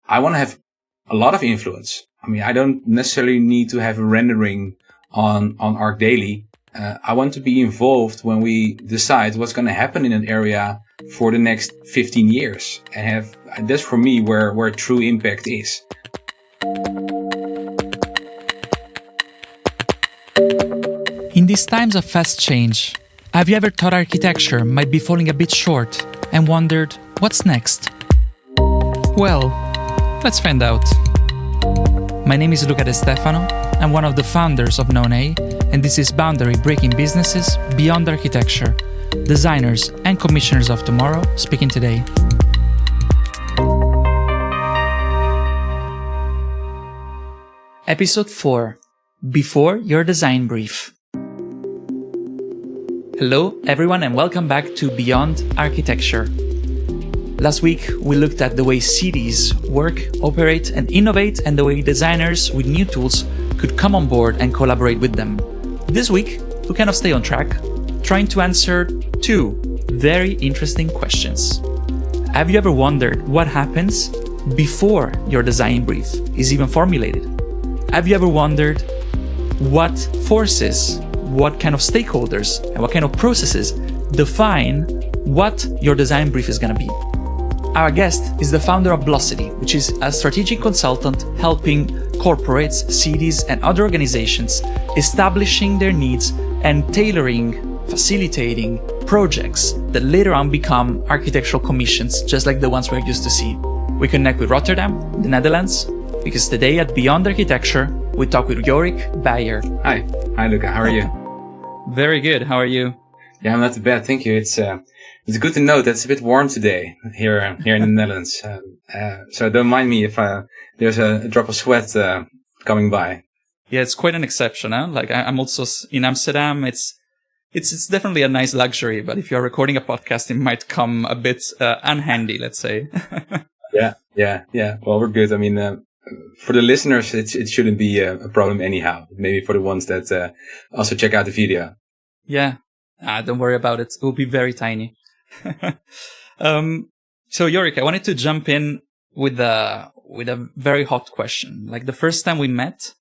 I want to have a lot of influence. I mean, I don't necessarily need to have a rendering on ArcDaily. I want to be involved when we decide what's going to happen in an area for the next 15 years, and that's for me where true impact is. In these times of fast change, have you ever thought architecture might be falling a bit short and wondered, what's next? Well, let's find out. My name is Luca De Stefano. I'm one of the founders of Known-A, and this is Boundary Breaking Businesses Beyond Architecture, designers and commissioners of tomorrow speaking today. Episode 4. Before your design brief. Hello everyone and welcome back to Beyond Architecture. Last week we looked at the way cities work, operate and innovate, and the way designers with new tools could come on board and collaborate with them. This week we kind of stay on track, trying to answer two very interesting questions. Have you ever wondered what happens before your design brief is even formulated? Have you ever wondered what forces, what kind of stakeholders, and what kind of processes define what your design brief is going to be? Our guest is the founder of Blossity, which is a strategic consultant helping corporates, cities, and other organizations establishing their needs and tailoring, facilitating projects that later on become architectural commissions, just like the ones we're used to see. We connect with Rotterdam, the Netherlands, because today at Beyond Architecture, we talk with Jorick Beijer. Hi Luca, how are you? Very good, how are you? Yeah, I'm not too bad, thank you. It's good to know that it's a bit warm today here in the Netherlands. So don't mind me if there's a drop of sweat coming by. Yeah, it's quite an exception, huh? Like I'm also in Amsterdam. It's definitely a nice luxury, but if you're recording a podcast, it might come a bit unhandy, let's say. Yeah. Well, we're good. I mean, for the listeners, it shouldn't be a problem anyhow. Maybe for the ones that also check out the video. Yeah, don't worry about it. It will be very tiny. So Jorick, I wanted to jump in with a very hot question. Like the first time we met,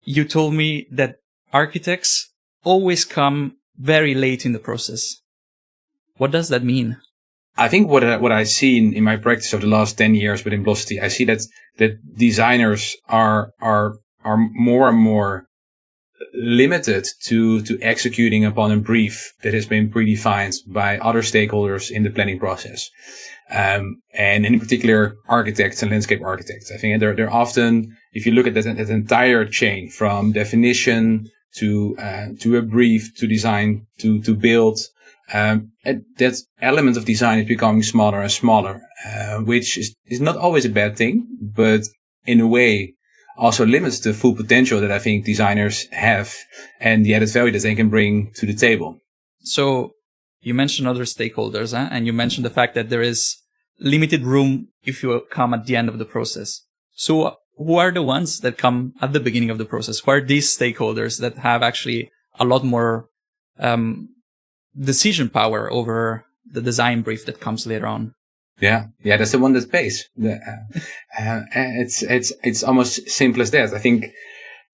you told me that architects always come very late in the process. What does that mean? I think what I see in my practice of the last 10 years within Blossity, I see that designers are more and more limited to executing upon a brief that has been predefined by other stakeholders in the planning process. And in particular, architects and landscape architects. I think they're often, if you look at that entire chain from definition to a brief, to design, to build, that element of design is becoming smaller and smaller, which is not always a bad thing, but in a way also limits the full potential that I think designers have and the added value that they can bring to the table. So you mentioned other stakeholders, and you mentioned the fact that there is limited room if you come at the end of the process. So who are the ones that come at the beginning of the process? Who are these stakeholders that have actually a lot more decision power over the design brief that comes later on? Yeah, that's the one that pays. It's almost simple as that. I think,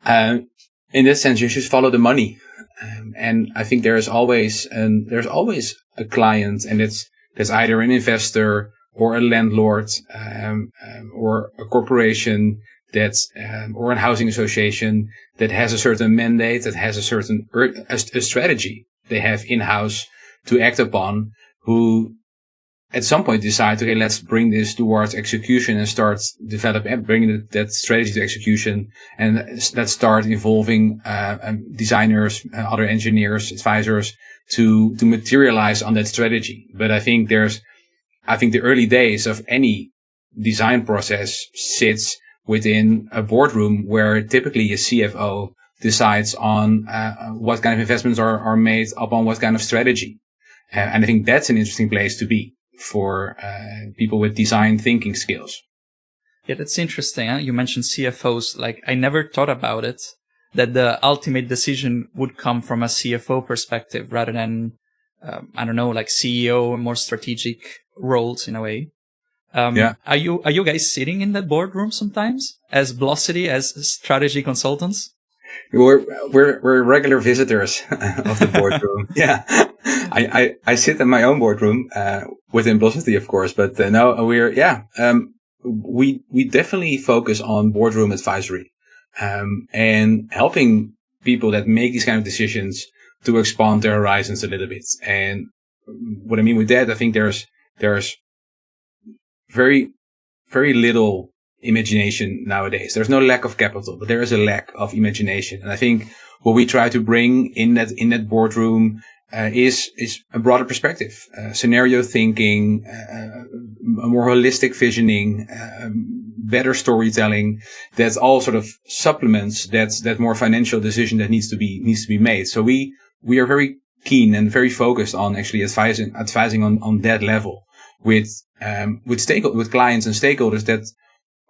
in this sense, you should follow the money. And I think there's always a client, and there's either an investor or a landlord, or a corporation or a housing association that has a certain mandate, that has a certain a strategy they have in-house to act upon, who at some point decide, okay, let's bring this towards execution and start bringing that strategy to execution. And let's start involving designers, other engineers, advisors to materialize on that strategy. But I think the early days of any design process sits within a boardroom where typically a CFO decides on what kind of investments are made upon what kind of strategy. And I think that's an interesting place to be for people with design thinking skills. Yeah, that's interesting. Huh? You mentioned CFOs. Like, I never thought about it, that the ultimate decision would come from a CFO perspective rather than, like CEO, more strategic roles in a way. Are you guys sitting in that boardroom sometimes as Blossity, as strategy consultants? We're regular visitors of the boardroom. Yeah, I sit in my own boardroom within Blossity, of course, but no, we definitely focus on boardroom advisory and helping people that make these kind of decisions to expand their horizons a little bit. And what I mean with that, I think there's very, very little imagination nowadays. There's no lack of capital, but there is a lack of imagination. And I think what we try to bring in that boardroom is a broader perspective, scenario thinking, a more holistic visioning, better storytelling. That's all sort of supplements that more financial decision that needs to be made. So we are very keen and very focused on actually advising on that level with clients and stakeholders that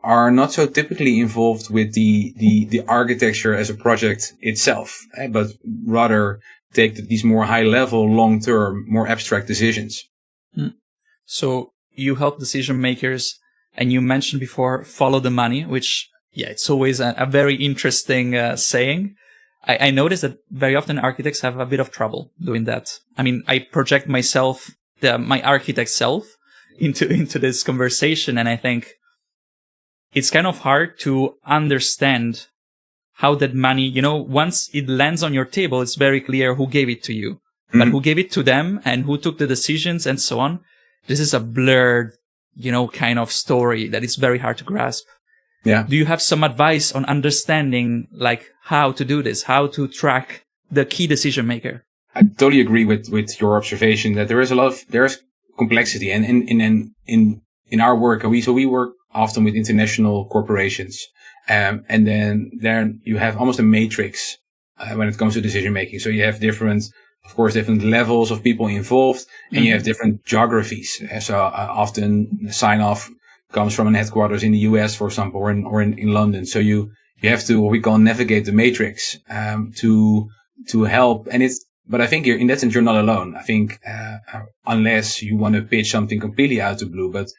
are not so typically involved with the architecture as a project itself, but rather take these more high level, long term, more abstract decisions. So you help decision makers, and you mentioned before, follow the money, which, it's always a very interesting saying. I noticed that very often architects have a bit of trouble doing that. I mean, I project myself, my architect self, into this conversation, and I think it's kind of hard to understand how that money, once it lands on your table, it's very clear who gave it to you, but who gave it to them and who took the decisions and so on. This is a blurred, kind of story that is very hard to grasp. Yeah. Do you have some advice on understanding, like, how to do this, how to track the key decision maker? I totally agree with your observation that there's complexity, and in our work, we work often with international corporations, and then you have almost a matrix when it comes to decision making. So you have different levels of people involved, and you have different geographies. So often sign off comes from an headquarters in the US, for example, or in London. So you have to, what we call, navigate the matrix to help. But I think in that sense, you're not alone. I think unless you want to pitch something completely out of the blue. But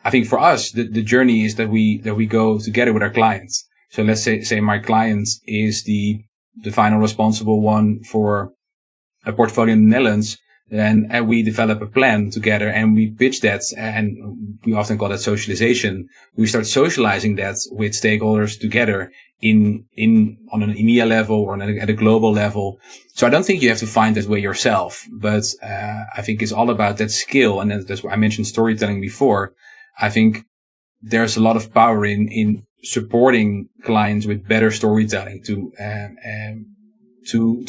I think for us, the journey is that we go together with our clients. So let's say my client is the final responsible one for a portfolio in the Netherlands. Then we develop a plan together and we pitch that, and we often call that socialization. We start socializing that with stakeholders together on an EMEA level or at a global level. So I don't think you have to find that way yourself, but I think it's all about that skill. And that's why I mentioned storytelling before. I think there's a lot of power in supporting clients with better storytelling to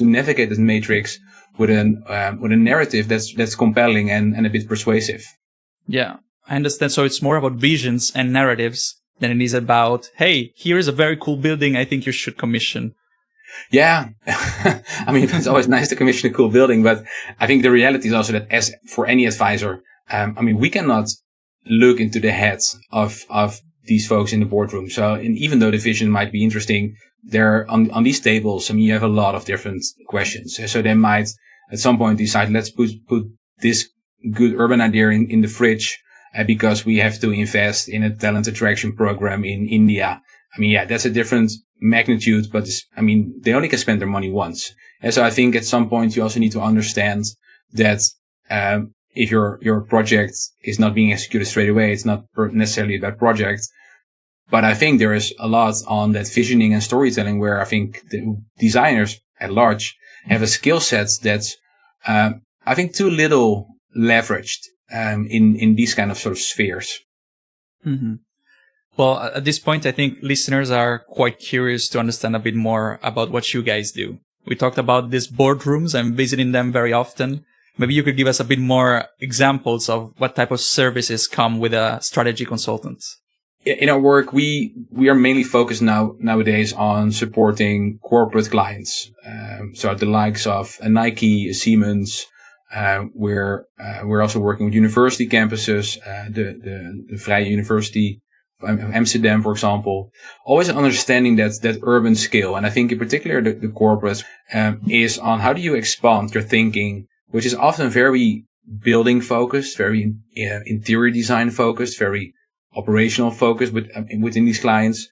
navigate this matrix with a narrative that's compelling and a bit persuasive. Yeah, I understand. So it's more about visions and narratives than it is about, hey, here is a very cool building I think you should commission. Yeah. I mean, it's always nice to commission a cool building, but I think the reality is also that, as for any advisor, we cannot look into the heads of these folks in the boardroom. So, and even though the vision might be interesting, there on these tables, you have a lot of different questions. So they might at some point decide, let's put this good urban idea in the fridge because we have to invest in a talent attraction program in India. That's a different magnitude, but they only can spend their money once. And so I think at some point you also need to understand that if your project is not being executed straight away, it's not necessarily a bad project. But I think there is a lot on that visioning and storytelling where I think the designers at large have a skill set that's, I think, too little leveraged in these kind of sort of spheres. Mm-hmm. Well, at this point, I think listeners are quite curious to understand a bit more about what you guys do. We talked about these boardrooms. I'm visiting them very often. Maybe you could give us a bit more examples of what type of services come with a strategy consultant. In our work, we are mainly focused nowadays on supporting corporate clients. So the likes of a Nike, a Siemens. We're also working with university campuses, the Vrije University of Amsterdam, for example. Always understanding that urban scale. And I think in particular the corporate is on how do you expand your thinking, which is often very building focused, very interior design focused, very operational focused within these clients.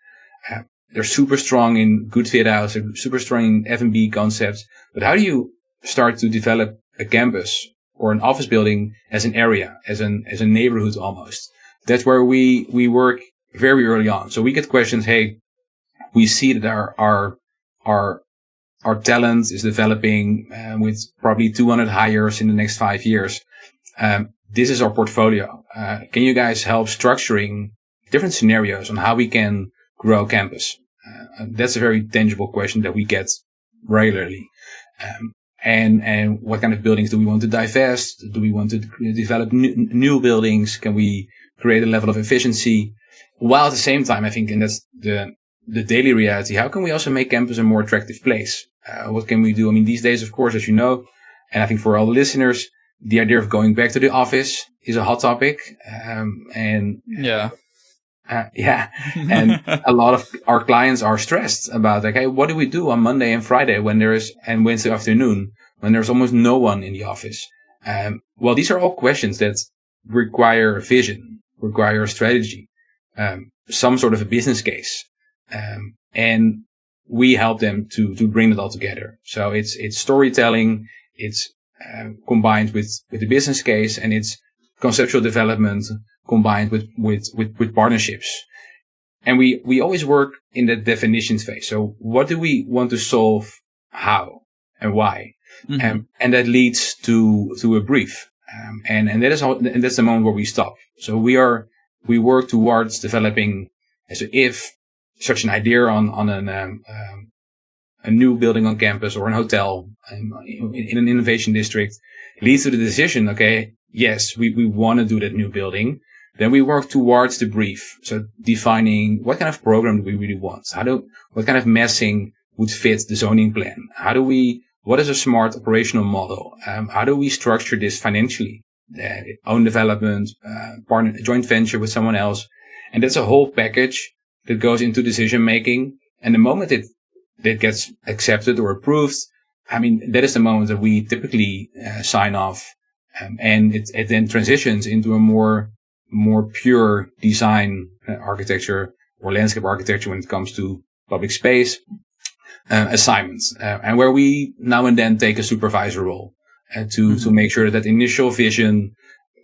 They're super strong in good fit outs, they're super strong in F&B concepts. But how do you start to develop a campus or an office building as an area, as a neighborhood almost? That's where we work very early on. So we get questions, hey, we see that our talent is developing with probably 200 hires in the next 5 years. This is our portfolio. Can you guys help structuring different scenarios on how we can grow campus? That's a very tangible question that we get regularly. And what kind of buildings do we want to divest? Do we want to develop new buildings? Can we create a level of efficiency? While at the same time, I think, and that's the daily reality, how can we also make campus a more attractive place? What can we do? I mean, these days, of course, as you know, and I think for all the listeners, the idea of going back to the office is a hot topic. And a lot of our clients are stressed about, like, hey, what do we do on Monday and Friday and Wednesday afternoon when there's almost no one in the office? Well, these are all questions that require vision, require strategy, some sort of a business case. And we help them to bring it all together. So it's storytelling, it's combined with the business case, and it's conceptual development combined with partnerships. And we always work in the definitions phase. So what do we want to solve, how and why? Mm-hmm. And that leads to a brief. And that is all, and that's the moment where we stop. So we work towards developing, so if such an idea on a new building on campus or an hotel in an innovation district leads to the decision, okay, yes, we want to do that new building. Then we work towards the brief. So defining what kind of program do we really want? What kind of messing would fit the zoning plan? What is a smart operational model? How do we structure this financially? Own development, joint venture with someone else. And that's a whole package that goes into decision making. And the moment it gets accepted or approved, I mean, that is the moment that we typically sign off. And it then transitions into a more pure design architecture or landscape architecture when it comes to public space assignments, and where we now and then take a supervisor role to make sure that initial vision,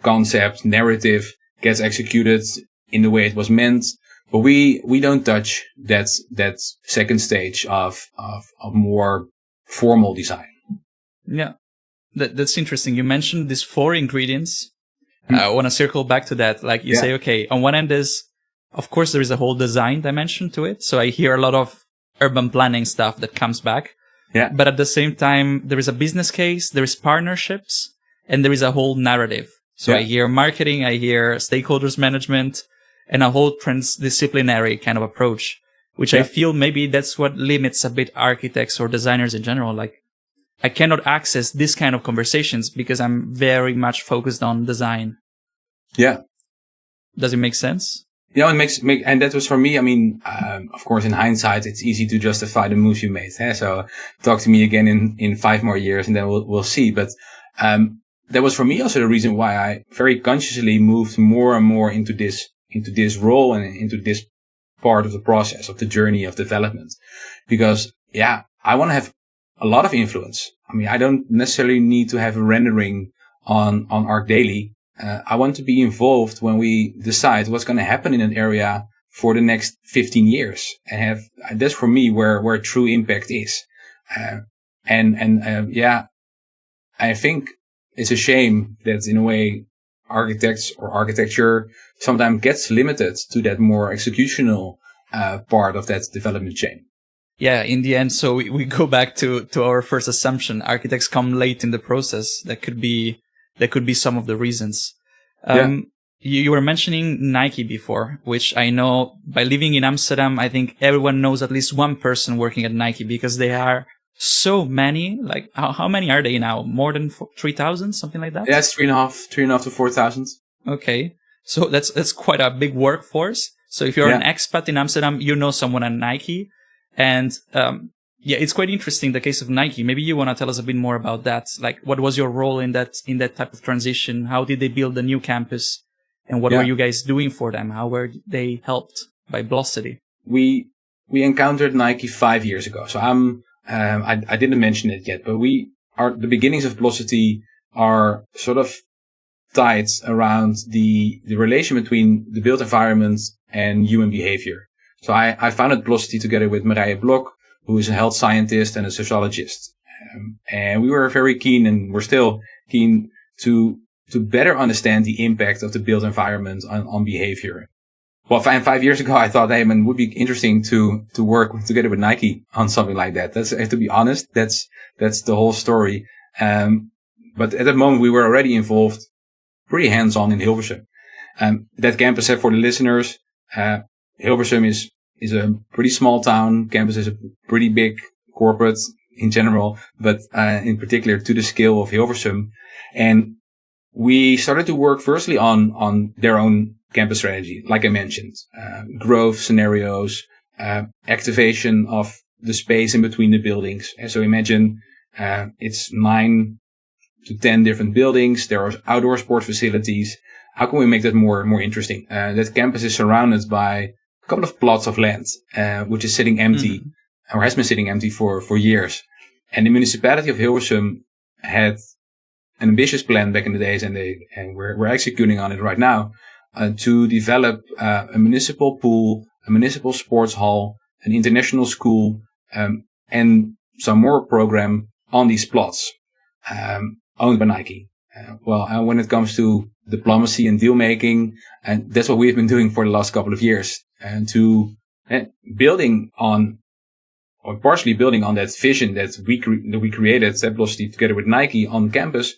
concept, narrative gets executed in the way it was meant. But we don't touch that second stage of more formal design. Yeah, that's interesting. You mentioned these 4 ingredients. I want to circle back to that. Like you say, okay, on one end of course, there is a whole design dimension to it. So I hear a lot of urban planning stuff that comes back. Yeah. But at the same time, there is a business case, there is partnerships, and there is a whole narrative. So I hear marketing, I hear stakeholders management, and a whole transdisciplinary kind of approach, which I feel maybe that's what limits a bit architects or designers in general. Like, I cannot access this kind of conversations because I'm very much focused on design. Yeah. Does it make sense? Yeah, it makes, and that was for me. I mean, of course, in hindsight, it's easy to justify the moves you made. So talk to me again in 5 more years and then we'll see. But, that was for me also the reason why I very consciously moved more and more into this role and into this part of the process of the journey of development. Because, I want to have a lot of influence. I mean, I don't necessarily need to have a rendering on Arc Daily. I want to be involved when we decide what's going to happen in an area for the next 15 years, and that's for me where true impact is. I think it's a shame that in a way architects or architecture sometimes gets limited to that more executional part of that development chain. Yeah, in the end, so we go back to our first assumption. Architects come late in the process. That could be some of the reasons. You were mentioning Nike before, which I know by living in Amsterdam, I think everyone knows at least one person working at Nike because they are so many. Like, how many are they now? More than 3,000, something like that? Yeah, it's 3,500 to 4,000. Okay. So that's quite a big workforce. So if you're an expat in Amsterdam, you know someone at Nike. And Yeah, it's quite interesting, the case of Nike. Maybe you want to tell us a bit more about that. Like, what was your role in that type of transition? How did they build the new campus? And what were you guys doing for them? How were they helped by Blossity? We encountered Nike 5 years ago. So I didn't mention it yet, but the beginnings of Blossity are sort of tied around the relation between the built environment and human behavior. So I founded Blossity together with Marije Blok, who is a health scientist and a sociologist. And we were very keen, and we're still keen to better understand the impact of the built environment on behavior. Well, 5 years ago, I thought, hey, man, it would be interesting to work together with Nike on something like that. To be honest, that's the whole story. But at that moment, we were already involved pretty hands-on in Hilversum. That campus, for the listeners, Hilversum is a pretty small town. Campus is a pretty big corporate in general, but in particular to the scale of Hilversum. And we started to work firstly on their own campus strategy, like I mentioned, growth scenarios, activation of the space in between the buildings. And so imagine it's 9 to 10 different buildings. There are outdoor sport facilities. How can we make that more interesting? That campus is surrounded by a couple of plots of land, which is sitting empty or has been sitting empty for years. And the municipality of Hilversum had an ambitious plan back in the days, and we're executing on it right now, to develop a municipal pool, a municipal sports hall, an international school, and some more program on these plots, owned by Nike. When it comes to diplomacy and deal making, and that's what we've been doing for the last couple of years, and partially building on that vision that we created at Blossity together with Nike on campus,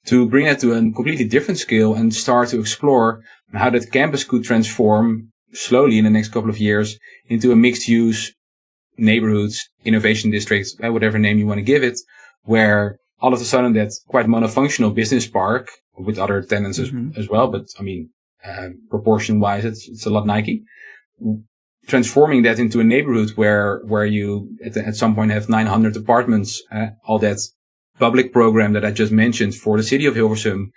to bring it to a completely different scale and start to explore how that campus could transform slowly in the next couple of years into a mixed-use neighborhoods, innovation districts, whatever name you want to give it, where all of a sudden that quite monofunctional business park with other tenants as well, but I mean, proportion-wise, it's a lot Nike. Transforming that into a neighborhood where you at some point have 900 apartments, all that public program that I just mentioned for the city of Hilversum,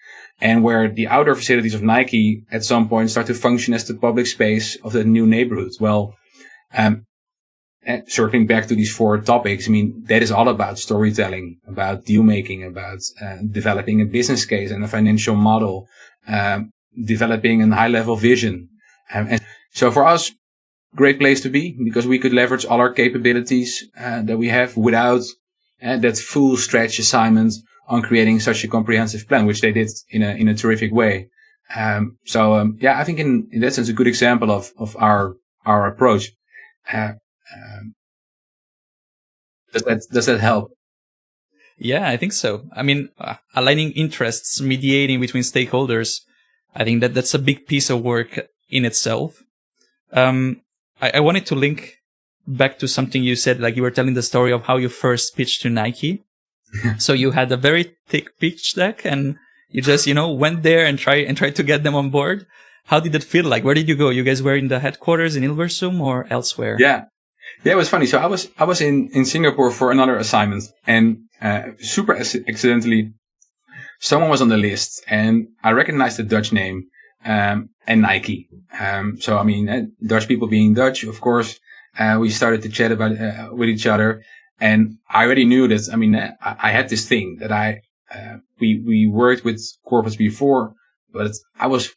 and where the outdoor facilities of Nike at some point start to function as the public space of the new neighborhood. Well, circling back to these 4 topics, I mean, that is all about storytelling, about deal making, about developing a business case and a financial model, developing a high level vision. And so for us, great place to be, because we could leverage all our capabilities that we have without that full stretch assignment on creating such a comprehensive plan, which they did in a terrific way. I think in that sense, a good example of our approach. Does that help? Yeah, I think so. I mean, aligning interests, mediating between stakeholders, I think that's a big piece of work in itself. I wanted to link back to something you said, like you were telling the story of how you first pitched to Nike. So you had a very thick pitch deck, and you just, went there and tried to get them on board. How did it feel like? Where did you go? You guys were in the headquarters in Hilversum or elsewhere? Yeah, it was funny. So I was in Singapore for another assignment, and super accidentally, someone was on the list, and I recognized the Dutch name and Nike. So I mean, Dutch people being Dutch, of course. We started to chat about with each other, and I already knew that. I mean, I had this thing that we worked with corporates before, but I was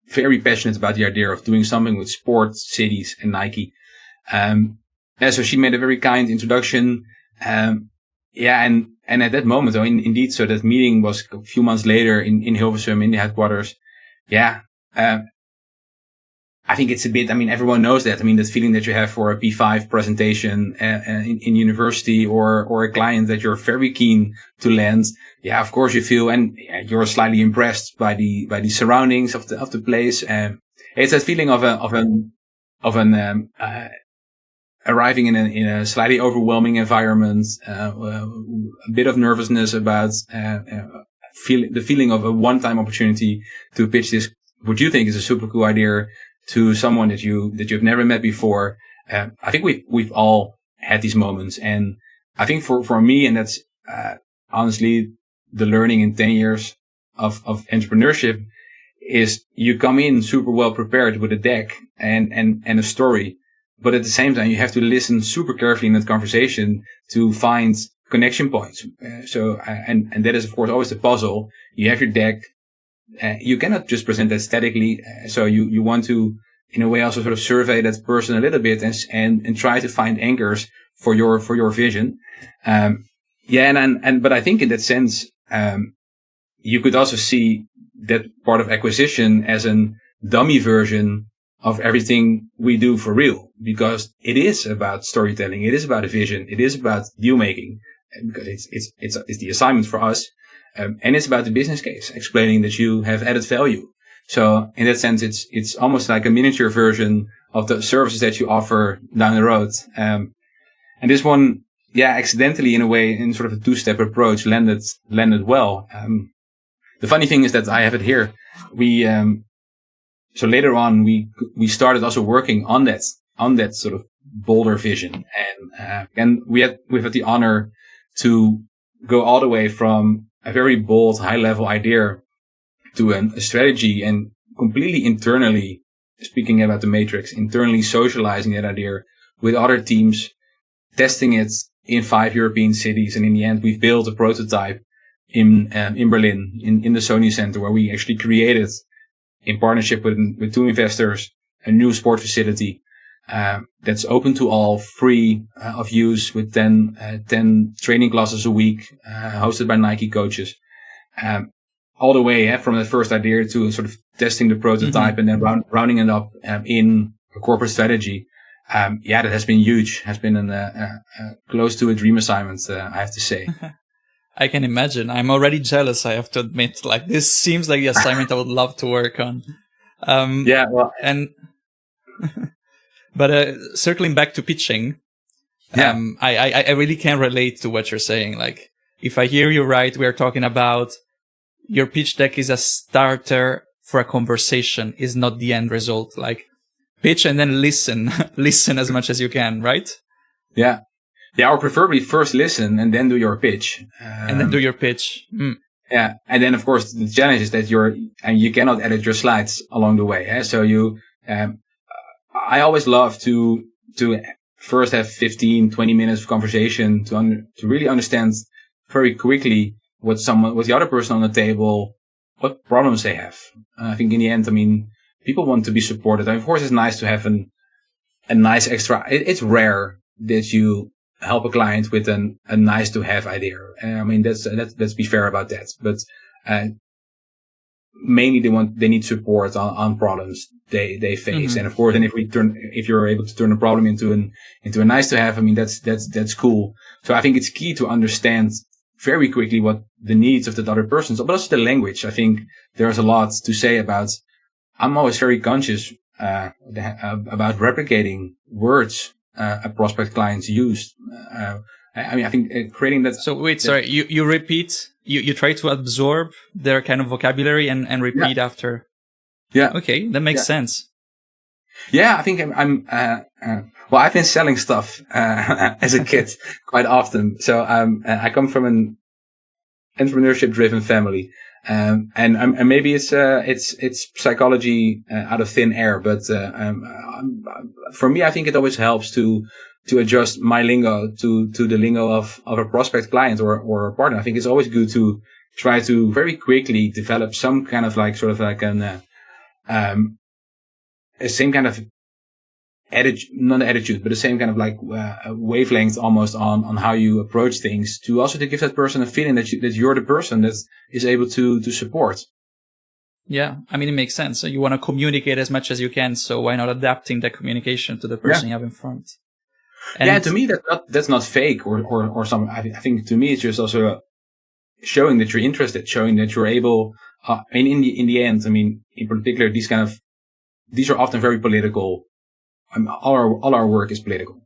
very passionate about the idea of doing something with sports, cities, and Nike. So she made a very kind introduction. And at that moment, though, indeed, so that meeting was a few months later in Hilversum, in the headquarters. Yeah. I think it's a bit, I mean, everyone knows that. I mean, that feeling that you have for a P5 presentation in university, or a client that you're very keen to land. Yeah, of course you feel, and you're slightly impressed by the surroundings of the place. It's that feeling of arriving in a slightly overwhelming environment, a bit of nervousness about, the feeling of a one-time opportunity to pitch this, what you think is a super cool idea to someone that you've never met before. I think we've all had these moments, and I think for me, and that's honestly the learning in 10 years of entrepreneurship, is you come in super well prepared with a deck and a story, but at the same time you have to listen super carefully in that conversation to find connection points. And that is of course always the puzzle. You have your deck, you cannot just present that statically. So you want to, in a way, also sort of survey that person a little bit and try to find anchors for your vision. But I think in that sense, you could also see that part of acquisition as a dummy version of everything we do for real, because it is about storytelling. It is about a vision. It is about deal making, because it's the assignment for us. And it's about the business case, explaining that you have added value. So in that sense, it's almost like a miniature version of the services that you offer down the road. And this one, accidentally in a way, in sort of a two-step approach, landed well. The funny thing is that I have it here. So later on, we started also working on that sort of bolder vision. And we've had the honor to go all the way from a very bold, high level idea to a strategy, and completely internally, speaking about the matrix, internally socializing that idea with other teams, testing it in 5 European cities. And in the end, we've built a prototype in Berlin, in the Sony Center, where we actually created, in partnership with 2 investors, a new sport facility, that's open to all, free of use, with 10 training classes a week, hosted by Nike coaches. All the way from that first idea to sort of testing the prototype, and then rounding it up in a corporate strategy. That has been huge. Has been close to a dream assignment, I have to say. I can imagine. I'm already jealous, I have to admit. Like, this seems like the assignment I would love to work on. But circling back to pitching, I really can relate to what you're saying. Like, if I hear you right, we are talking about your pitch deck is a starter for a conversation, is not the end result. Like, pitch and then listen as much as you can, right? Yeah, or preferably first listen and then do your pitch. And then of course the challenge is that you cannot edit your slides along the way. So I always love to first have 15, 20 minutes of conversation to really understand very quickly what the other person on the table, what problems they have. I think in the end, people want to be supported. And of course, it's nice to have a nice extra. It's rare that you help a client with a nice to have idea. Let's be fair about that. But mainly they need support on problems they face. Mm-hmm. And of course, then if you're able to turn a problem into a nice to have, that's cool. So I think it's key to understand very quickly what the needs of the other person, but also the language. I think there's a lot to say about. I'm always very conscious about replicating words a prospect clients use. I think creating that. So wait, sorry, you repeat, you try to absorb their kind of vocabulary and repeat after. Yeah. Okay, that makes sense. Yeah, I think I've been selling stuff as a kid quite often. So I come from an entrepreneurship-driven family, and maybe it's psychology out of thin air. But for me, I think it always helps to adjust my lingo to the lingo of a prospect client or a partner. I think it's always good to try to very quickly develop some kind of a same kind of not attitude, but the same kind of wavelength almost on how you approach things, to give that person a feeling that you're the person that is able to support. Yeah, it makes sense. So you want to communicate as much as you can, so why not adapting the communication to the person you have in front? And to me that's not fake or something. I think to me it's just also showing that you're interested, showing that you're able. In the end, in particular, these are often very political. All our work is political,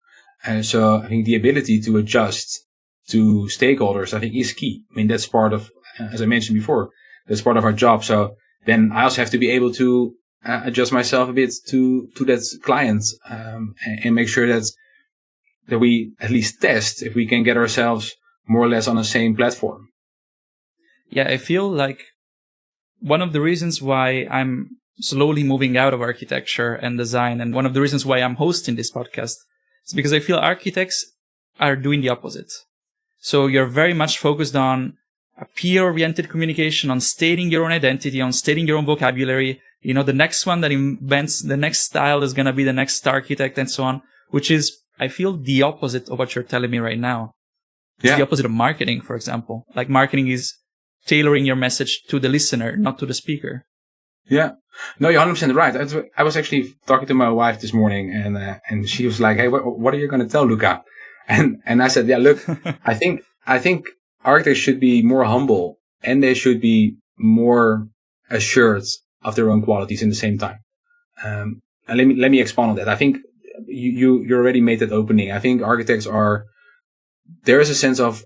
and so I think the ability to adjust to stakeholders, I think, is key. That's part of, as I mentioned before, that's part of our job. So then I also have to be able to adjust myself a bit to that client and make sure that we at least test if we can get ourselves more or less on the same platform. Yeah, I feel like one of the reasons why I'm slowly moving out of architecture and design, and one of the reasons why I'm hosting this podcast, is because I feel architects are doing the opposite. So you're very much focused on a peer-oriented communication, on stating your own identity, on stating your own vocabulary. You know, the next one that invents the next style is going to be the next architect and so on, which is, I feel, the opposite of what you're telling me right now. It's the opposite of marketing, for example. Like, marketing is tailoring your message to the listener, not to the speaker. Yeah. No, you're 100% right. I was actually talking to my wife this morning, and she was like, "Hey, what are you going to tell Luca?" And I said, "Yeah, look, I think architects should be more humble, and they should be more assured of their own qualities in the same time." And let me expand on that. I think you already made that opening. I think architects there is a sense of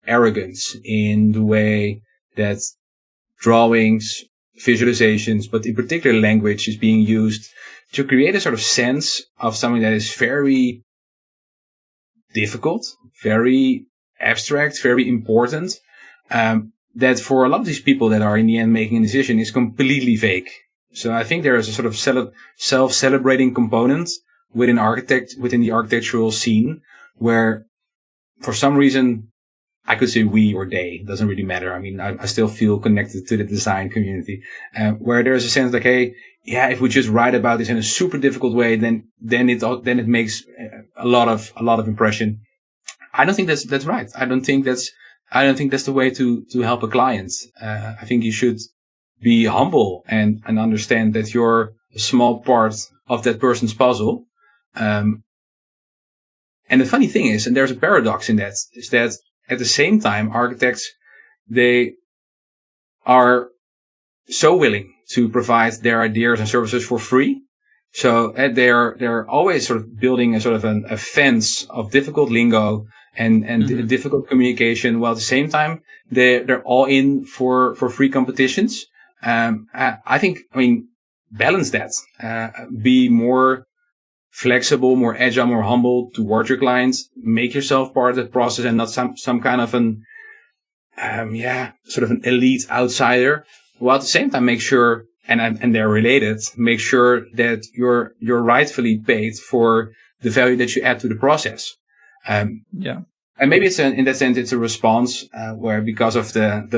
arrogance in the way that drawings, visualizations, but in particular language is being used to create a sort of sense of something that is very difficult, very abstract, very important, that for a lot of these people that are in the end making a decision is completely vague. So I think there is a sort of self-celebrating component within the architectural scene, where for some reason, I could say we or they, doesn't really matter. I mean, I still feel connected to the design community, where there's a sense like, hey, yeah, if we just write about this in a super difficult way, then it makes a lot of impression. I don't think that's right. I don't think that's the way to help a client. I think you should be humble and understand that you're a small part of that person's puzzle. And the funny thing is, and there's a paradox in that, is that at the same time, architects, they are so willing to provide their ideas and services for free. So they're always sort of building a sort of a fence of difficult lingo and difficult communication, while at the same time, they're all in for free competitions. I mean, balance that, be more flexible, more agile, more humble towards your clients. Make yourself part of that process and not some kind of sort of an elite outsider. While at the same time, make sure, and they're related, make sure that you're rightfully paid for the value that you add to the process. And maybe in that sense, it's a response, where because of the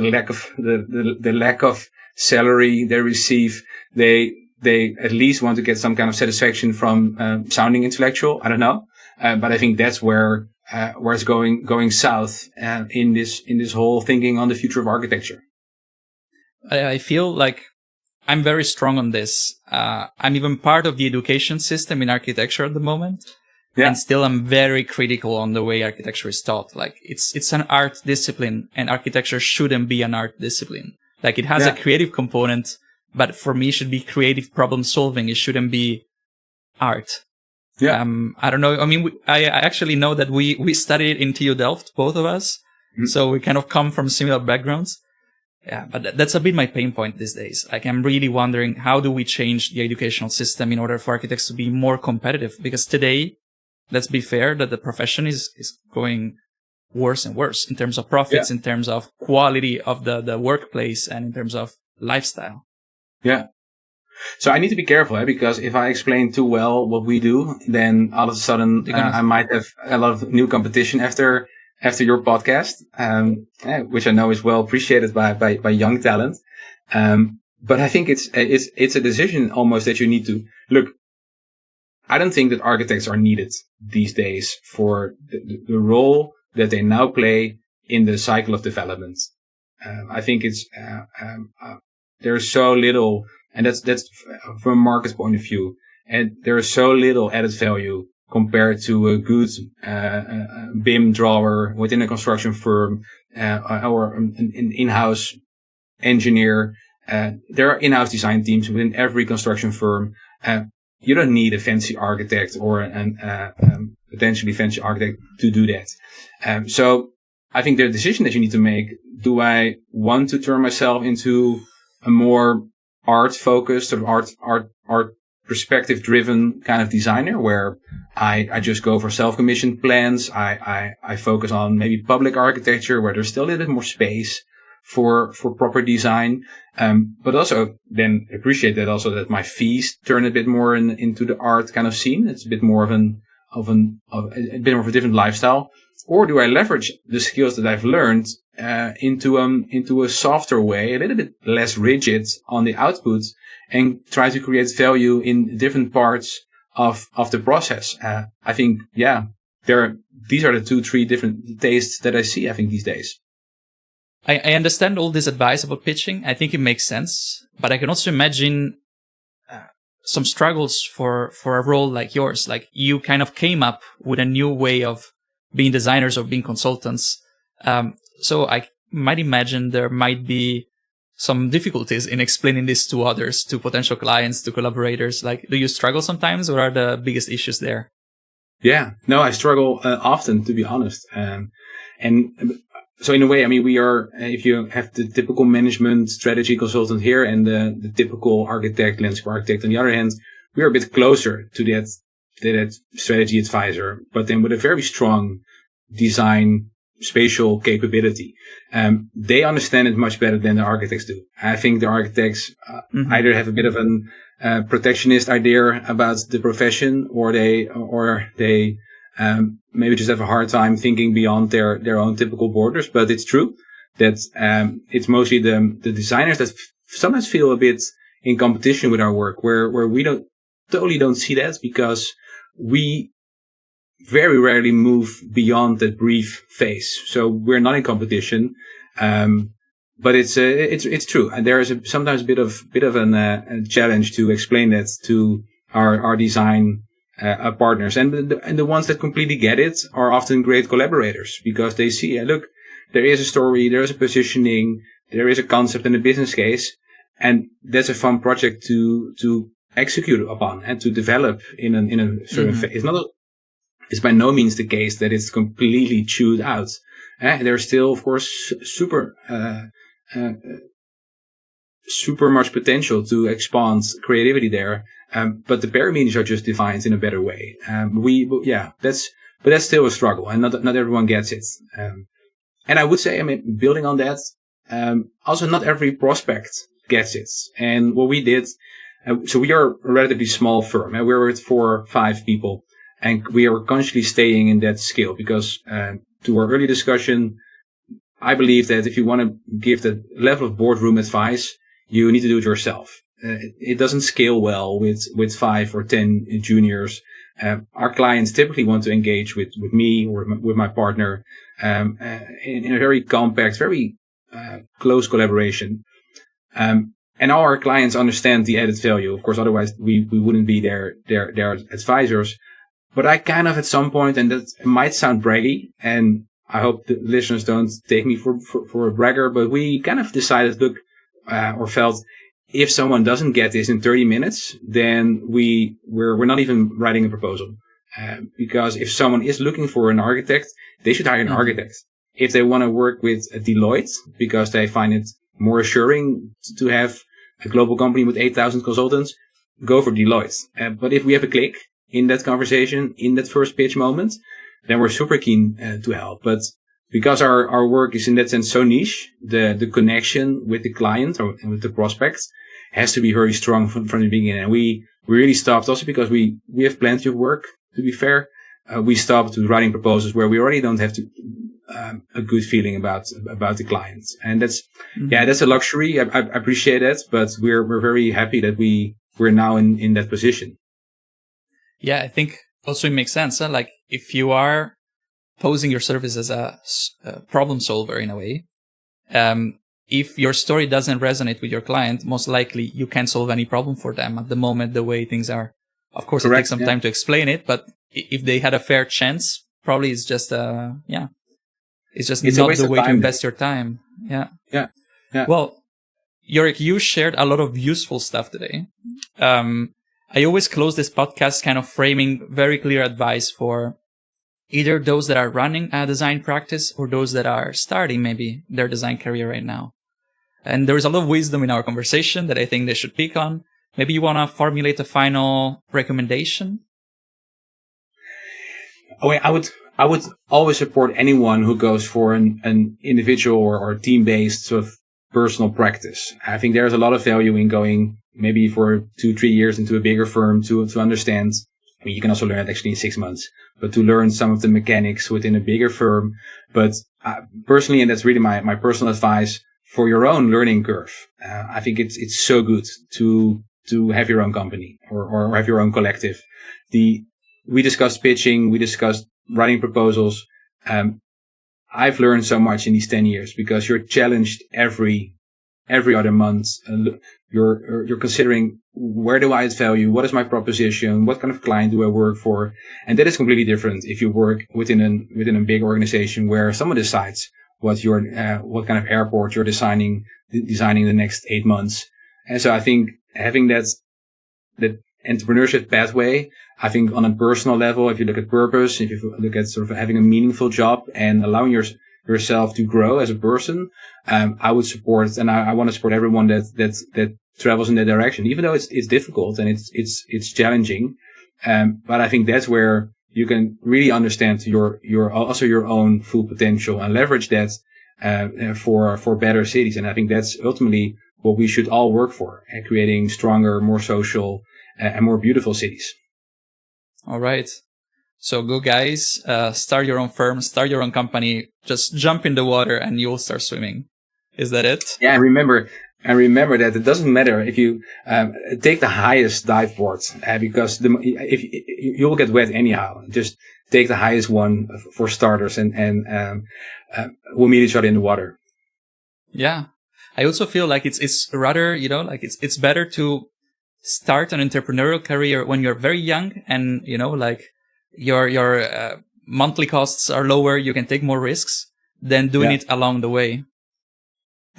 lack of salary they receive, they at least want to get some kind of satisfaction from sounding intellectual. I don't know, but I think that's where it's going south in this whole thinking on the future of architecture. I feel like I'm very strong on this. I'm even part of the education system in architecture at the moment, and still I'm very critical on the way architecture is taught. Like, it's an art discipline, and architecture shouldn't be an art discipline. Like, it has a creative component, but for me, it should be creative problem solving. It shouldn't be art. Yeah. I don't know. I mean, I actually know that we studied in TU Delft, both of us. Mm-hmm. So we kind of come from similar backgrounds. Yeah, but that's a bit my pain point these days. Like, I'm really wondering, how do we change the educational system in order for architects to be more competitive? Because today, let's be fair, that the profession is going worse and worse in terms of profits, in terms of quality of the workplace, and in terms of lifestyle. Yeah. So I need to be careful, because if I explain too well what we do, then all of a sudden I might have a lot of new competition after your podcast, which I know is well appreciated by young talent. But I think it's a decision almost that you need to look. I don't think that architects are needed these days for the role that they now play in the cycle of development. I think it's there's so little, and that's from a market point of view, and there is so little added value compared to a good BIM drawer within a construction firm, or an in-house engineer. There are in-house design teams within every construction firm. You don't need a fancy architect or an potentially fancy architect to do that. So I think the decision that you need to make: do I want to turn myself into a more art-focused, sort of art perspective-driven kind of designer where I just go for self-commissioned plans. I focus on maybe public architecture where there's still a little bit more space for proper design. But also then appreciate that also that my fees turn a bit more into the art kind of scene. It's a bit more of a bit more of a different lifestyle. Or do I leverage the skills that I've learned into a softer way, a little bit less rigid on the output, and try to create value in different parts of the process? I think, these are the 2-3 different tastes that I see, I think, these days. I understand all this advice about pitching. I think it makes sense, but I can also imagine some struggles for a role like yours. Like you kind of came up with a new way of being designers or being consultants. So I might imagine there might be some difficulties in explaining this to others, to potential clients, to collaborators. Like, do you struggle sometimes? What are the biggest issues there? Yeah, no, I struggle often, to be honest. So in a way, I mean, we are, if you have the typical management strategy consultant here and the typical architect, landscape architect on the other hand, we are a bit closer to that strategy advisor, but then with a very strong design spatial capability. They understand it much better than the architects do. I think the architects either have a bit of an protectionist idea about the profession, or they maybe just have a hard time thinking beyond their own typical borders. But it's true that it's mostly the designers that sometimes feel a bit in competition with our work, where we don't see that, because we very rarely move beyond that brief phase. So we're not in competition. But it's true. And there is sometimes a bit of a challenge to explain that to our design partners. And the ones that completely get it are often great collaborators, because they see, look, there is a story, there is a positioning, there is a concept and a business case. And that's a fun project to execute upon and to develop in a certain phase. It's by no means the case that it's completely chewed out. There's still, of course, super much potential to expand creativity there. But the bare meanings are just defined in a better way. But that's still a struggle, and not everyone gets it. And I would say, I mean, building on that, also not every prospect gets it. And what we did, so we are a relatively small firm, and we're with 4 or 5 people. And we are consciously staying in that scale because, to our early discussion, I believe that if you want to give that level of boardroom advice, you need to do it yourself. It doesn't scale well with 5 or 10 juniors. Our clients typically want to engage with me or with my partner, in a very compact, very, close collaboration. And all our clients understand the added value. Of course, otherwise we wouldn't be their advisors. But I kind of at some point, and that might sound braggy, and I hope the listeners don't take me for a bragger, but we kind of decided, or felt, if someone doesn't get this in 30 minutes, then we're not even writing a proposal. Because if someone is looking for an architect, they should hire an architect. If they want to work with a Deloitte because they find it more assuring to have a global company with 8,000 consultants, go for Deloitte. But if we have a click in that conversation, in that first pitch moment, then we're super keen to help. But because our work is in that sense so niche, the connection with the client or with the prospects has to be very strong from the beginning. And we really stopped also because we have plenty of work, to be fair. We stopped with writing proposals where we already don't have a good feeling about the clients. And that's a luxury. I appreciate that, but we're very happy that we're now in that position. Yeah, I think also it makes sense. Like if you are posing your service as a problem solver in a way, if your story doesn't resonate with your client, most likely you can't solve any problem for them at the moment, the way things are. Of course, Correct, it takes some time to explain it, but if they had a fair chance, probably it's just, it's just not the way to invest your time. Yeah. Well, Jorick, you shared a lot of useful stuff today. I always close this podcast kind of framing very clear advice for either those that are running a design practice or those that are starting maybe their design career right now. And there is a lot of wisdom in our conversation that I think they should pick on. maybe you want to formulate a final recommendation? Oh, I would always support anyone who goes for an individual or team-based sort of personal practice. I think there's a lot of value in going maybe for 2-3 years into a bigger firm to understand. I mean, you can also learn it actually in 6 months, but to learn some of the mechanics within a bigger firm. But personally, and that's really my personal advice for your own learning curve, I think it's so good to have your own company or have your own collective. We discussed pitching, we discussed writing proposals. I've learned so much in these 10 years because you're challenged every other month. You're considering, where do I add value? What is my proposition? What kind of client do I work for? And that is completely different if you work within a big organization where someone decides what kind of airport you're designing the next 8 months. And so I think having that entrepreneurship pathway, I think on a personal level, if you look at purpose, if you look at sort of having a meaningful job and allowing yourself to grow as a person, I would support, and I want to support everyone that travels in that direction, even though it's difficult and it's challenging. But I think that's where you can really understand your own full potential and leverage that, for better cities. And I think that's ultimately what we should all work for, creating stronger, more social, and more beautiful cities. All right. So go guys, start your own firm, start your own company, just jump in the water and you'll start swimming. Is that it? Yeah, and remember that it doesn't matter if you take the highest dive board, because if you'll get wet anyhow. Just take the highest one for starters, and we'll meet each other in the water. Yeah, I also feel like it's rather, like it's better to start an entrepreneurial career when you're very young, and like your monthly costs are lower, you can take more risks than doing it along the way.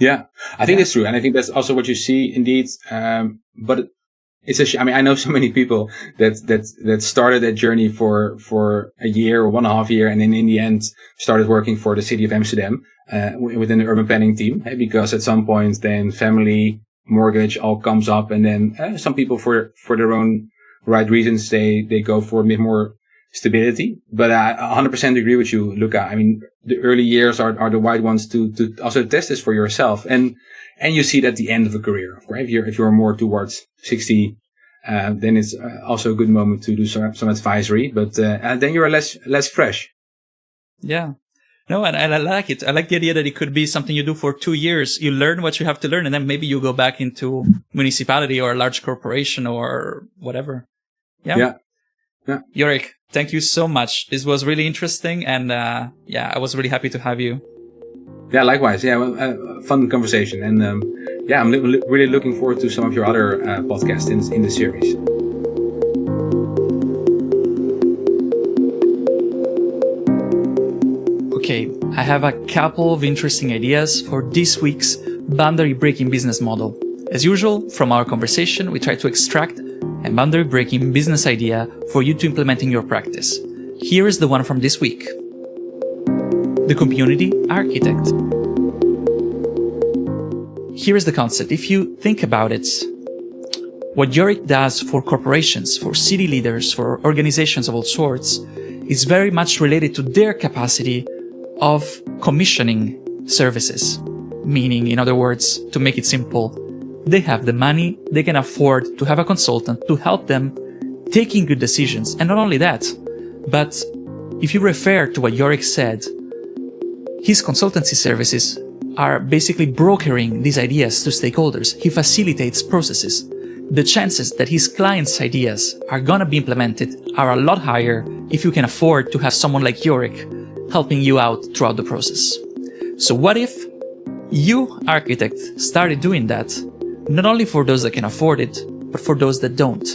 Yeah, I think that's true. And I think that's also what you see indeed. But it's I know so many people that started that journey for a year or 1.5 years, and then in the end started working for the city of Amsterdam, within the urban planning team, because at some point then family, mortgage all comes up, and then some people for their own right reasons, they go for a bit more stability. But I 100% agree with you, Luca. I mean, the early years are the right ones to also test this for yourself, and you see it at the end of a career, right? If you're more towards 60, then it's also a good moment to do some advisory, but then you're less fresh. Yeah. No, and I like it. I like the idea that it could be something you do for 2 years. You learn what you have to learn, and then maybe you go back into municipality or a large corporation or whatever. Yeah. Jorick, thank you so much. This was really interesting, and I was really happy to have you. Yeah, likewise. Yeah, fun conversation, and I'm really looking forward to some of your other podcasts in the series. Okay, I have a couple of interesting ideas for this week's boundary breaking business model. As usual, from our conversation, we try to extract a boundary breaking business idea for you to implement in your practice. Here is the one from this week. The community architect. Here is the concept. If you think about it, what Jorick does for corporations, for city leaders, for organizations of all sorts, is very much related to their capacity of commissioning services. Meaning, in other words, to make it simple, they have the money, they can afford to have a consultant to help them taking good decisions. And not only that, but if you refer to what Jorick said, his consultancy services are basically brokering these ideas to stakeholders. He facilitates processes. The chances that his clients' ideas are gonna be implemented are a lot higher if you can afford to have someone like Jorick helping you out throughout the process. So what if you, architect, started doing that, not only for those that can afford it, but for those that don't?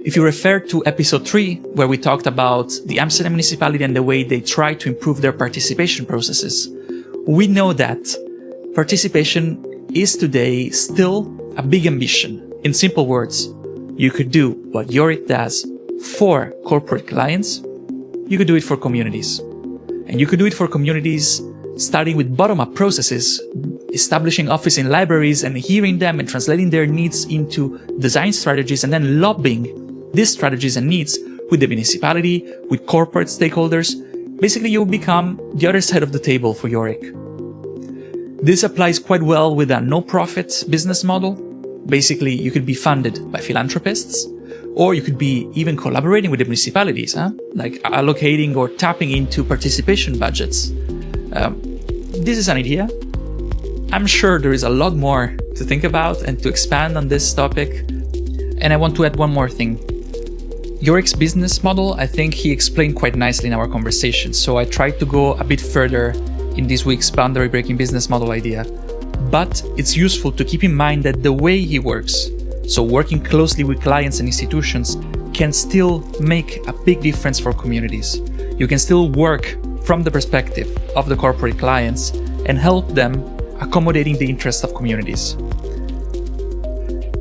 If you refer to episode 3, where we talked about the Amsterdam municipality and the way they try to improve their participation processes, we know that participation is today still a big ambition. In simple words, you could do what Jorick does for corporate clients, you could do it for communities. And you could do it for communities starting with bottom-up processes, establishing office in libraries and hearing them and translating their needs into design strategies and then lobbying these strategies and needs with the municipality, with corporate stakeholders. Basically, you become the other side of the table for Jorick. This applies quite well with a no-profit business model. Basically, you could be funded by philanthropists, or you could be even collaborating with the municipalities, like allocating or tapping into participation budgets. This is an idea. I'm sure there is a lot more to think about and to expand on this topic. And I want to add one more thing. Jorick's business model, I think he explained quite nicely in our conversation, so I tried to go a bit further in this week's boundary-breaking business model idea. But it's useful to keep in mind that the way he works, so working closely with clients and institutions, can still make a big difference for communities. You can still work from the perspective of the corporate clients and help them accommodating the interests of communities.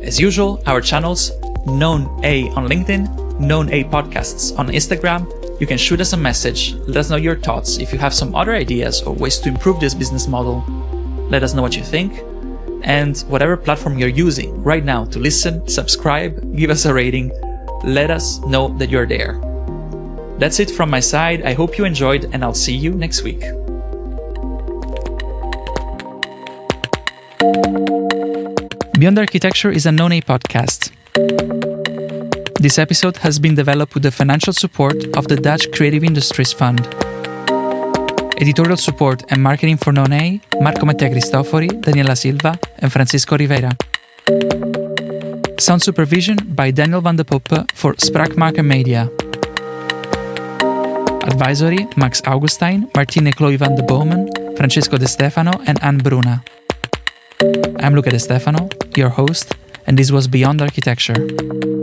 As usual, our channels, Known A on LinkedIn, Known A Podcasts on Instagram. You can shoot us a message, let us know your thoughts. If you have some other ideas or ways to improve this business model, let us know what you think. And whatever platform you're using right now to listen, subscribe, give us a rating, let us know that you're there. That's it from my side. I hope you enjoyed, and I'll see you next week. Beyond Architecture is a Known A podcast. This episode has been developed with the financial support of the Dutch Creative Industries Fund. Editorial support and marketing for Known A, Marco Matteo Cristofori, Daniela Silva, and Francisco Rivera. Sound supervision by Daniel van de Poppe for Spraakmaker Media. Advisory, Max Augustijn, Martine Chloe van de Bomen, Francesco De Stefano, and Anne Bruna. I'm Luca De Stefano, your host, and this was Beyond Architecture.